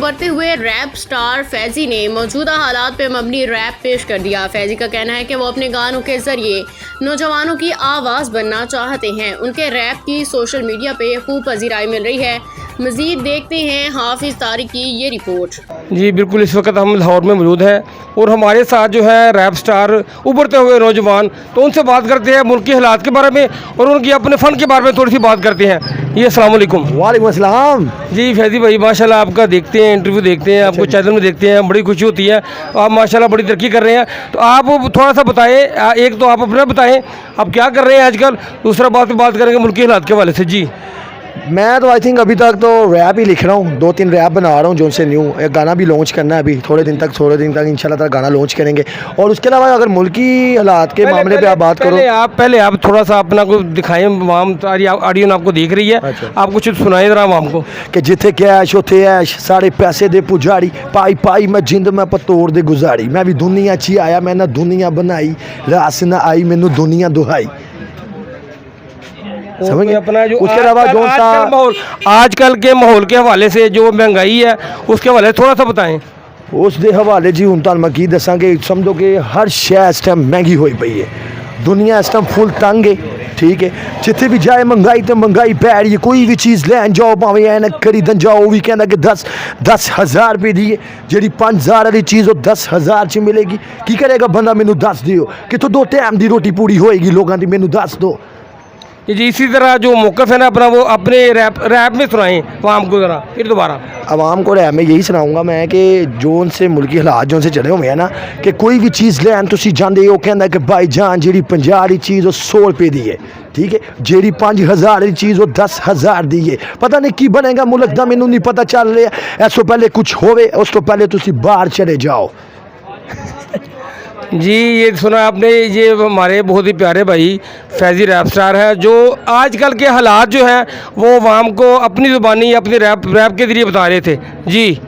उभरते हुए rap star Faizi ने मौजूदा हालात पे मबनी रैप पेश कर दिया। फैजी का कहना है कि वो अपने गानों के जरिए नौजवानों की आवाज़ बनना चाहते हैं। उनके रैप की सोशल मीडिया पे खूब पजीराई मिल रही है। मजीद देखते हैं हाफिज तारिक की ये रिपोर्ट। जी बिल्कुल, इस वक्त हम लाहौर में मौजूद हैं और हमारे साथ जो है रैप स्टार उभरते हुए नौजवान, तो उनसे बात करते हैं मुल्क के हालात के बारे में और उनकी अपने फ़न के बारे में थोड़ी सी बात करते हैं। ये अस्सलाम वालेकुम। वालेकुम अस्सलाम। जी फैजी भाई, माशाल्लाह आपका देखते हैं, इंटरव्यू देखते हैं, आपको चैनल में देखते हैं, बड़ी खुशी होती है। आप माशाल्लाह बड़ी तरक्की कर रहे हैं, तो आप थोड़ा सा बताएं। एक तो आप अपना बताएं आप क्या कर रहे हैं आजकल, दूसरा बात करेंगे मुल्क के हालात के हवाले से। जी मैं तो आई थिंक अभी तक तो रैप ही लिख रहा हूँ, 2-3 रैप बना रहा हूँ जो उनसे न्यू। एक गाना भी लॉन्च करना है अभी थोड़े दिन तक इंशाल्लाह ताला गाना लॉन्च करेंगे। और उसके अलावा अगर मुल्की हालात के मामले पे आप बात करो, पहले आप थोड़ा सा अपना को दिखाएं। आवाम सारी ऑडियंस आपको देख रही है। अच्छा। आप कुछ सुनाएं जरा आवाम को कि जिथे कैश उथे ऐश, सारे पैसे दे पुजारी, पाई पाई मैं जिंद मैं पतोड़ दे गुजारी। मैं भी दुनिया ची आया, मैं ना दुनिया बनाई, रास ना आई मैनू दुनिया दुहाई। समझ गए? अपना जो उसके अलावा जो आजकल के माहौल के हवाले से जो महंगाई है उसके हवाले से थोड़ा सा बताएं। उस दे हवाले जी हूँ तुहानू मैं की दसां कि समझो कि हर शै इस टाइम महंगी हुई पई है। दुनिया इस टाइम फुल तंग है, ठीक है। जिथे भी जाए महंगाई तो महंगाई पै रही है। कोई भी चीज़ लैन जाओ, भावें ऐनक खरीदन जाओ, वो भी कहना कि 10,000 रुपये दी है। जी 5,000 वाली चीज़ वो 10,000 च मिलेगी। की करेगा बंदा, मैनू दस दियो कितों 2 टाइम की रोटी पूरी होएगी लोगों की, मैनू दस दो। जी इसी तरह जो मौक़िफ़ है ना अपना, वो अपने रैप में सुनाएं आवाम को ज़रा फिर दोबारा। आवाम को रैप में यही सुनाऊंगा मैं कि जो उनसे मुल्की हालात जो उनसे चले हुए हैं ना, कि कोई भी चीज़ लैन तुसी जांदे हो, कहना कि भाई जान जी 50 वाली चीज़ वो 100 रुपये दी है, ठीक है। जी 5,000 वाली चीज़ वो 10,000 दी है। पता नहीं की बनेगा मुल्क दा, मैनू नहीं पता चल रहा। इससे पहले कुछ होवे, उस तो पहले तुसी बाहर चले जाओ। जी ये सुना आपने, ये हमारे बहुत ही प्यारे भाई फैजी रैप स्टार है जो आजकल के हालात जो हैं वो आवाम को अपनी ज़ुबानी अपनी रैप के ज़रिए बता रहे थे। जी